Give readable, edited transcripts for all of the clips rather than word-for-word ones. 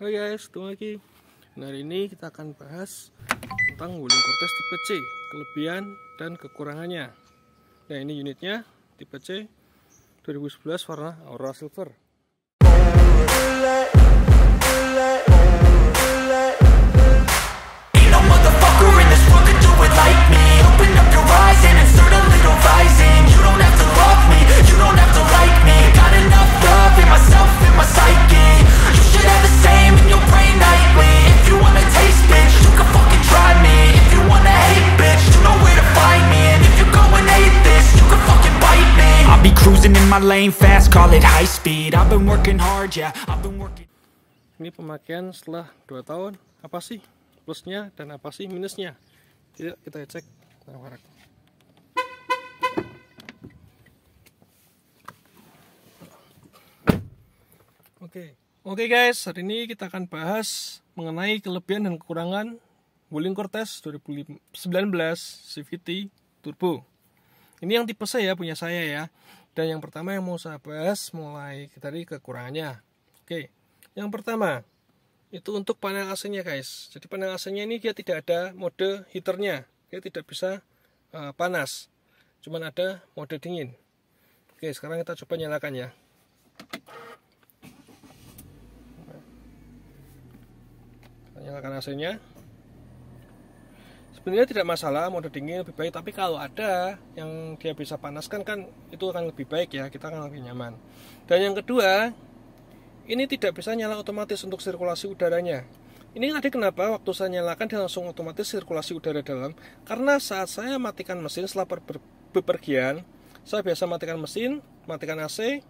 Hai guys, ketemu lagi. Nah, hari ini kita akan bahas tentang Wuling Cortez tipe C, kelebihan dan kekurangannya. Nah, ini unitnya tipe C 2011 warna Aura Silver. Cruising in my lane fast, call it high speed. I've been working hard, yeah, I've been working. Ini pemakaian setelah 2 tahun, apa sih plusnya dan apa sih minusnya? Yuk kita cek. Oke guys, hari ini kita akan bahas mengenai kelebihan dan kekurangan Wuling Cortez 2019 CVT Turbo. Ini yang tipe C ya, punya saya ya. Dan yang pertama yang mau saya bahas mulai dari kekurangannya. Oke, yang pertama itu untuk panel AC-nya guys. Jadi panel AC-nya ini dia tidak ada mode heaternya, dia tidak bisa panas, cuman ada mode dingin. Oke, sekarang kita coba nyalakan ya. Kita nyalakan AC-nya. Sebenarnya tidak masalah mode dingin lebih baik, tapi kalau ada yang dia bisa panaskan kan itu akan lebih baik ya, kita akan lebih nyaman. Dan yang kedua, ini tidak bisa nyala otomatis untuk sirkulasi udaranya. Ini tadi kenapa waktu saya nyalakan dia langsung otomatis sirkulasi udara dalam, karena saat saya matikan mesin setelah bepergian, saya biasa matikan mesin, matikan AC.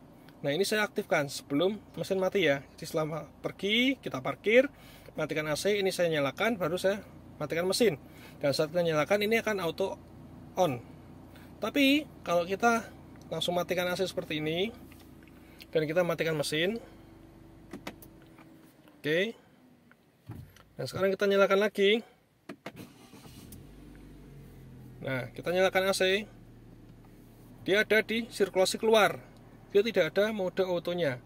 Nah, ini saya aktifkan sebelum mesin mati ya. Jadi selama pergi kita parkir, matikan AC, ini saya nyalakan, baru saya matikan mesin. Dan saat kita nyalakan ini akan auto on. Tapi kalau kita langsung matikan AC seperti ini dan kita matikan mesin, oke. Dan sekarang kita nyalakan lagi. Nah, kita nyalakan AC, dia ada di sirkulasi keluar, dia tidak ada mode autonya.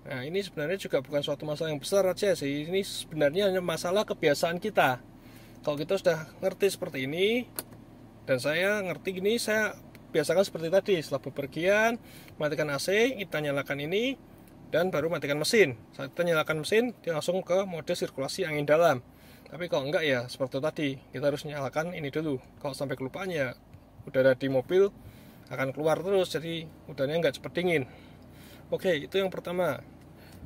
Nah, ini sebenarnya juga bukan suatu masalah yang besar aja sih. Ini sebenarnya hanya masalah kebiasaan kita. Kalau kita sudah ngerti seperti ini, dan saya ngerti gini, saya biasakan seperti tadi. Setelah bepergian, matikan AC, kita nyalakan ini, dan baru matikan mesin. Saat kita nyalakan mesin, dia langsung ke mode sirkulasi angin dalam. Tapi kalau enggak ya, seperti tadi, kita harus nyalakan ini dulu. Kalau sampai kelupaan ya, udara di mobil akan keluar terus, jadi udaranya nggak cepat dingin. Oke, itu yang pertama.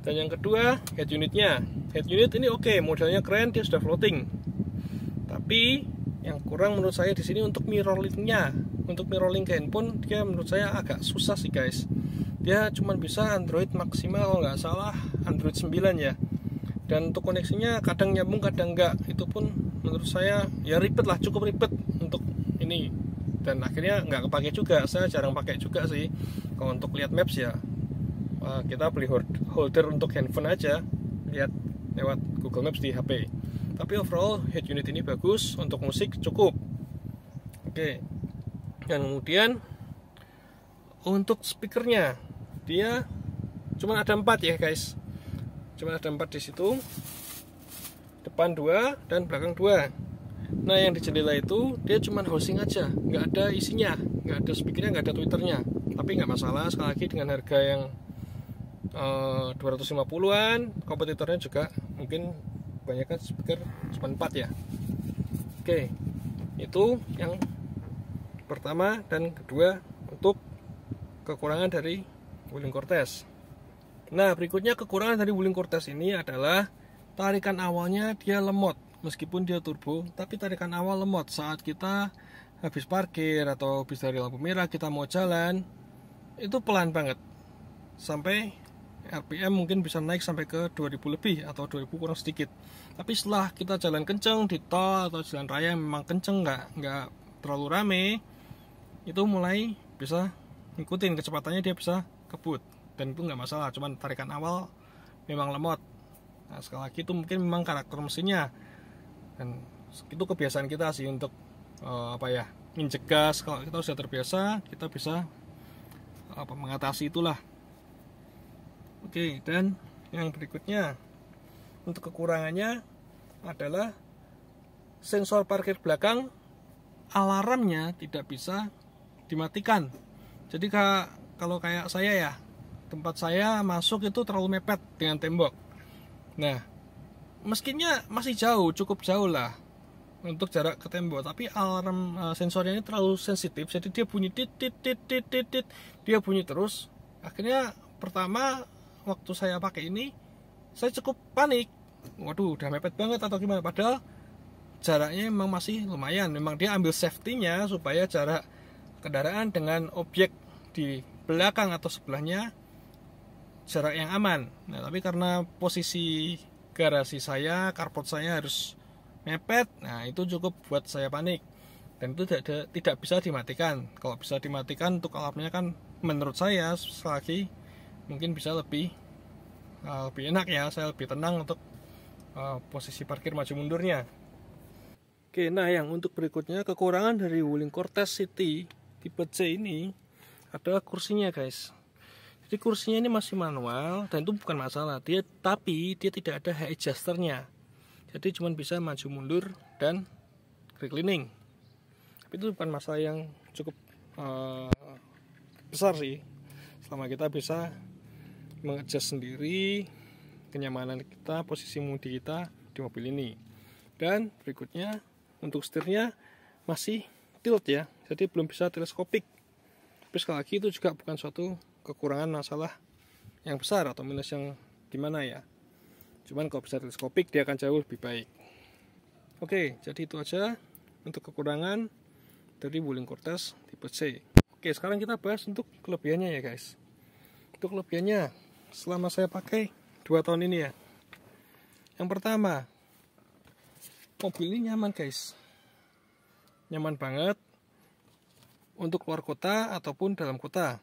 Dan yang kedua, head unitnya. Head unit ini oke, modelnya keren, dia sudah floating. Tapi yang kurang menurut saya di sini untuk mirroring-nya. Untuk mirroring ke handphone dia menurut saya agak susah sih guys. Dia cuma bisa Android maksimal kalau nggak salah Android 9 ya. Dan untuk koneksinya kadang nyambung kadang enggak. Itu pun menurut saya ya ribet lah, cukup ribet untuk ini. Dan akhirnya nggak kepake juga. Saya jarang pakai juga sih. Kalau untuk lihat maps ya kita beli holder untuk handphone aja, lihat lewat Google Maps di HP. Tapi overall head unit ini bagus, untuk musik cukup. Oke. Dan kemudian untuk speakernya dia cuma ada 4 ya guys. Cuma ada 4 di situ. Depan 2 dan belakang 2. Nah, yang di jendela itu dia cuma housing aja, nggak ada isinya, nggak ada speakernya, nggak ada tweeternya. Tapi nggak masalah, sekali lagi dengan harga yang 250-an, kompetitornya juga mungkin banyak kan speaker cuma 4 ya. Oke, itu yang pertama dan kedua untuk kekurangan dari Wuling Cortez. Nah, berikutnya kekurangan dari Wuling Cortez ini adalah tarikan awalnya dia lemot. Meskipun dia turbo, tapi tarikan awal lemot. Saat kita habis parkir atau habis dari lampu merah kita mau jalan, itu pelan banget. Sampai RPM mungkin bisa naik sampai ke 2000 lebih atau 2000 kurang sedikit. Tapi setelah kita jalan kenceng di tol atau jalan raya memang kenceng, nggak terlalu rame, itu mulai bisa ngikutin kecepatannya, dia bisa kebut. Dan itu nggak masalah, cuman tarikan awal memang lemot. Nah, sekali lagi itu mungkin memang karakter mesinnya. Dan itu kebiasaan kita sih untuk injek gas. Kalau kita sudah terbiasa, kita bisa mengatasi itulah. Oke, dan yang berikutnya untuk kekurangannya adalah sensor parkir belakang alarmnya tidak bisa dimatikan. Jadi kalau kayak saya ya, tempat saya masuk itu terlalu mepet dengan tembok. Nah, meskinya masih jauh, cukup jauh lah untuk jarak ke tembok, tapi alarm sensornya ini terlalu sensitif, jadi dia bunyi tit tit tit tit tit tit, dia bunyi terus. Akhirnya pertama waktu saya pakai ini, saya cukup panik. Waduh, udah mepet banget atau gimana? Padahal jaraknya memang masih lumayan. Memang dia ambil safety-nya supaya jarak kendaraan dengan objek di belakang atau sebelahnya jarak yang aman. Nah, tapi karena posisi garasi saya, carport saya harus mepet, nah itu cukup buat saya panik. Dan itu tidak bisa dimatikan. Kalau bisa dimatikan untuk alarmnya kan menurut saya sekali lagi mungkin bisa lebih enak ya, saya lebih tenang untuk posisi parkir maju mundurnya. Oke, nah yang untuk berikutnya kekurangan dari Wuling Cortez City tipe C ini adalah kursinya guys. Jadi kursinya ini masih manual dan itu bukan masalah, tapi dia tidak ada high adjusternya. Jadi cuma bisa maju mundur dan reclining. Tapi itu bukan masalah yang cukup besar sih, selama kita bisa mengadjust sendiri kenyamanan kita, posisi mudi kita di mobil ini. Dan berikutnya untuk setirnya masih tilt ya, jadi belum bisa teleskopik. Tapi sekali lagi itu juga bukan suatu kekurangan masalah yang besar atau minus yang gimana ya. Cuman kalau bisa teleskopik dia akan jauh lebih baik. Oke, jadi itu aja untuk kekurangan dari Wuling Cortez tipe C. Oke, sekarang kita bahas untuk kelebihannya ya guys. Untuk kelebihannya selama saya pakai 2 tahun ini ya. Yang pertama, mobil ini nyaman guys. Nyaman banget untuk keluar kota ataupun dalam kota.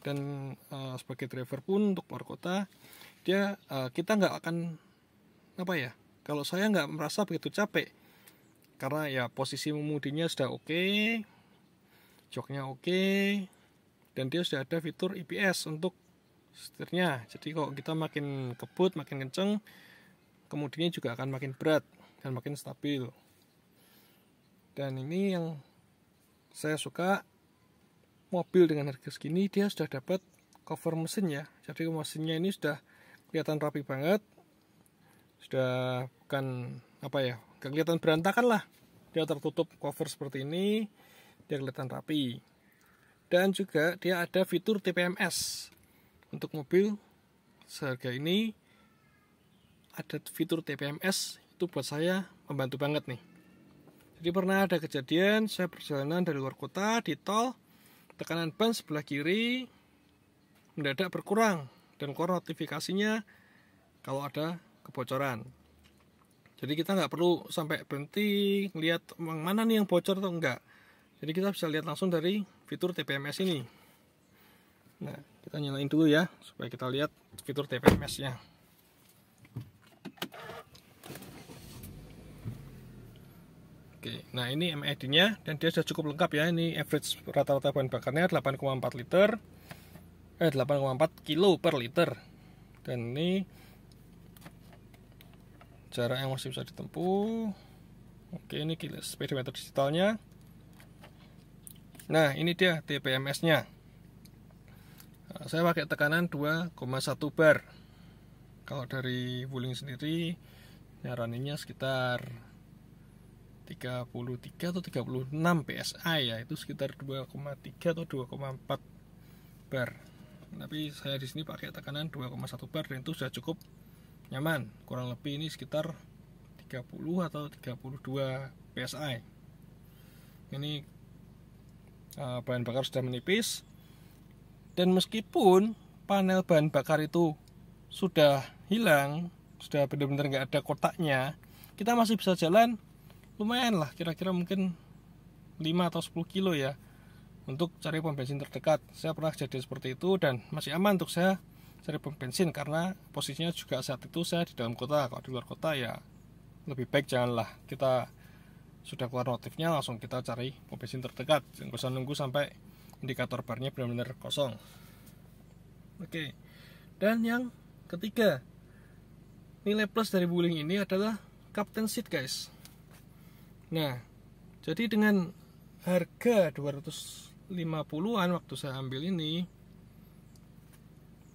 Dan sebagai driver pun untuk keluar kota, kita nggak akan kalau saya nggak merasa begitu capek karena ya posisi memudinya sudah oke, joknya oke, dan dia sudah ada fitur EPS untuk setirnya. Jadi kalau kita makin kebut, makin kenceng, kemudiannya juga akan makin berat dan makin stabil. Dan ini yang saya suka, mobil dengan harga segini dia sudah dapat cover mesin ya. Jadi mesinnya ini sudah kelihatan rapi banget, sudah bukan gak kelihatan berantakan lah. Dia tertutup cover seperti ini, dia kelihatan rapi. Dan juga dia ada fitur TPMS. Untuk mobil seharga ini ada fitur TPMS, itu buat saya membantu banget nih. Jadi pernah ada kejadian saya perjalanan dari luar kota di tol, tekanan ban sebelah kiri mendadak berkurang dan keluar notifikasinya kalau ada kebocoran. Jadi kita nggak perlu sampai berhenti ngeliat mana nih yang bocor atau enggak. Jadi kita bisa lihat langsung dari fitur TPMS ini. Nah, kita nyalain dulu ya supaya kita lihat fitur TPMS-nya. Oke, nah ini MID-nya dan dia sudah cukup lengkap ya. Ini average rata-rata bahan bakarnya 8,4 liter, 8,4 kilo per liter. Dan ini jarak yang masih bisa ditempuh. Oke, ini speedometer digitalnya. Nah, ini dia TPMS-nya. Nah, saya pakai tekanan 2,1 bar. Kalau dari Wuling sendiri nyaraninnya sekitar 33 atau 36 PSI ya, itu sekitar 2,3 atau 2,4 bar. Tapi saya di sini pakai tekanan 2,1 bar dan itu sudah cukup nyaman. Kurang lebih ini sekitar 30 atau 32 PSI. Ini bahan bakar sudah menipis. Dan meskipun panel bahan bakar itu sudah hilang, sudah benar-benar nggak ada kotaknya, kita masih bisa jalan lumayan lah, kira-kira mungkin 5 atau 10 kilo ya untuk cari pom bensin terdekat. Saya pernah kejadian seperti itu dan masih aman untuk saya cari pom bensin karena posisinya juga saat itu saya di dalam kota. Kalau di luar kota ya lebih baik janganlah, kita sudah keluar notifnya langsung kita cari pom bensin terdekat, jangan usah nunggu sampai indikator barnya benar-benar kosong. Oke, dan yang ketiga, nilai plus dari Wuling ini adalah Captain Seat guys. Nah, jadi dengan harga 250-an waktu saya ambil ini,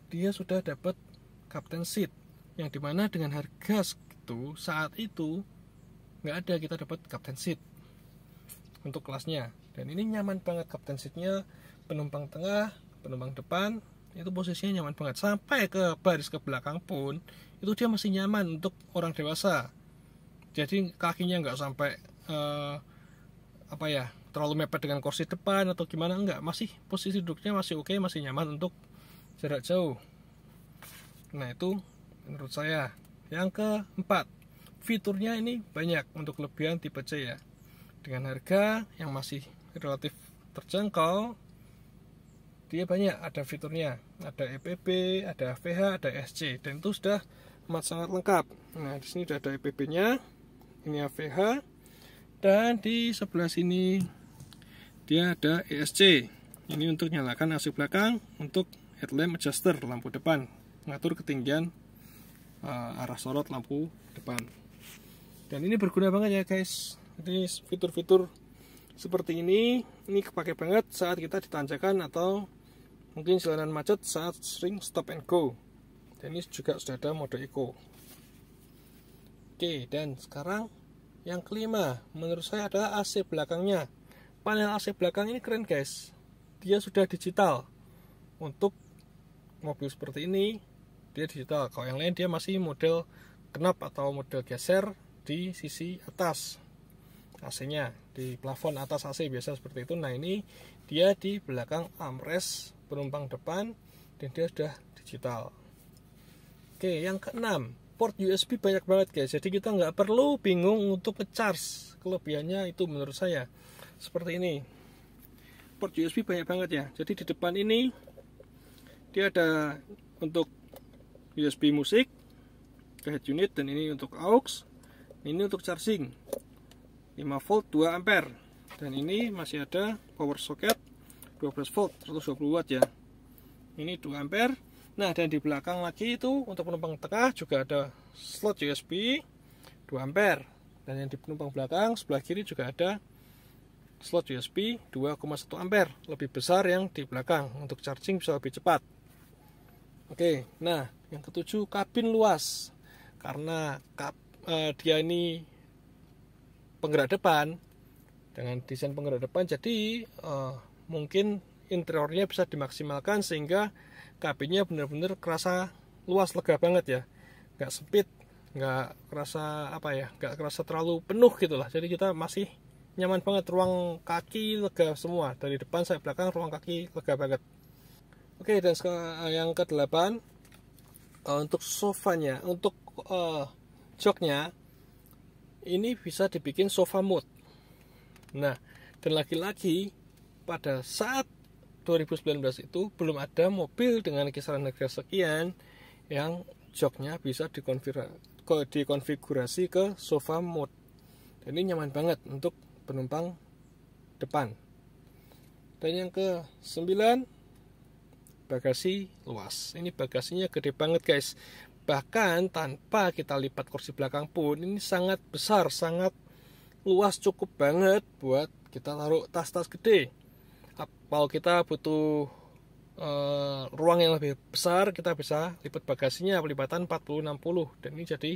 dia sudah dapat Captain Seat, yang dimana dengan harga segitu saat itu nggak ada kita dapat Captain Seat untuk kelasnya. Dan ini nyaman banget Captain Seatnya, penumpang tengah, penumpang depan itu posisinya nyaman banget, sampai ke baris ke belakang pun itu dia masih nyaman untuk orang dewasa. Jadi kakinya nggak sampai terlalu mepet dengan kursi depan atau gimana, enggak, masih posisi duduknya masih oke, masih nyaman untuk jarak jauh. Nah itu menurut saya. Yang keempat, fiturnya ini banyak untuk kelebihan tipe C ya. Dengan harga yang masih relatif terjangkau, dia banyak ada fiturnya, ada EPB, ada AVH, ada SC, dan itu sudah amat sangat lengkap. Nah di sini sudah ada EPB-nya, ini AVH, dan di sebelah sini dia ada ESC. Ini untuk nyalakan AC belakang, untuk headlamp adjuster lampu depan, mengatur ketinggian arah sorot lampu depan. Dan ini berguna banget ya guys. Jadi fitur-fitur seperti ini kepake banget saat kita ditanjakan atau mungkin jalanan macet saat sering stop and go. Dan ini juga sudah ada mode eco. Oke, dan sekarang yang kelima menurut saya adalah AC belakangnya. Panel AC belakang ini keren guys. Dia sudah digital. Untuk mobil seperti ini dia digital. Kalau yang lain dia masih model knop atau model geser di sisi atas AC-nya, di plafon atas AC biasa seperti itu. Nah ini dia di belakang armrest penumpang depan dan dia sudah digital. Oke, yang keenam, port USB banyak banget guys. Jadi kita nggak perlu bingung untuk ngecharge. Kelebihannya itu menurut saya seperti ini. Port USB banyak banget ya. Jadi di depan ini dia ada untuk USB musik ke head unit, dan ini untuk aux, ini untuk charging 5 volt 2 ampere, dan ini masih ada power socket 12 volt 120 watt ya. Ini 2 ampere. Nah, dan di belakang lagi itu untuk penumpang tengah juga ada slot USB 2 ampere, dan yang di penumpang belakang sebelah kiri juga ada slot USB 2,1 ampere, lebih besar yang di belakang, untuk charging bisa lebih cepat. Oke, nah yang ketujuh, kabin luas. Karena dia ini penggerak depan, dengan desain penggerak depan, jadi mungkin interiornya bisa dimaksimalkan sehingga kabinnya benar-benar kerasa luas, lega banget ya, nggak sempit, nggak kerasa nggak kerasa terlalu penuh gitulah. Jadi kita masih nyaman banget, ruang kaki lega semua, dari depan sampai belakang ruang kaki lega banget. Oke, dan yang ke-8, untuk sofanya, untuk joknya ini bisa dibikin sofa mode. Nah, dan lagi-lagi pada saat 2019 itu belum ada mobil dengan kisaran harga sekian yang joknya bisa dikonfigurasi ke sofa mode. Dan ini nyaman banget untuk penumpang depan. Dan yang ke-9, bagasi luas. Ini bagasinya gede banget guys. Bahkan tanpa kita lipat kursi belakang pun ini sangat besar, sangat luas, cukup banget buat kita taruh tas-tas gede. Kalau kita butuh ruang yang lebih besar, kita bisa lipat bagasinya pelipatan 40-60, dan ini jadi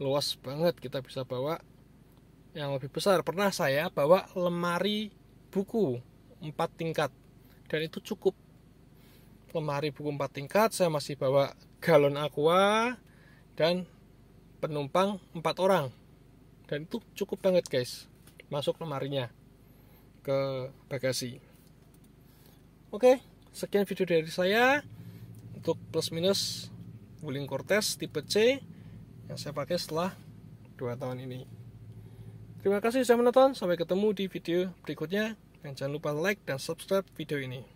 luas banget, kita bisa bawa yang lebih besar. Pernah saya bawa lemari buku 4 tingkat, dan itu cukup. Lemari buku 4 tingkat, saya masih bawa galon aqua dan penumpang 4 orang, dan itu cukup banget guys, masuk lemarinya ke bagasi. Oke, sekian video dari saya untuk plus minus Wuling Cortez tipe C yang saya pakai setelah 2 tahun ini. Terima kasih sudah menonton, sampai ketemu di video berikutnya, dan jangan lupa like dan subscribe video ini.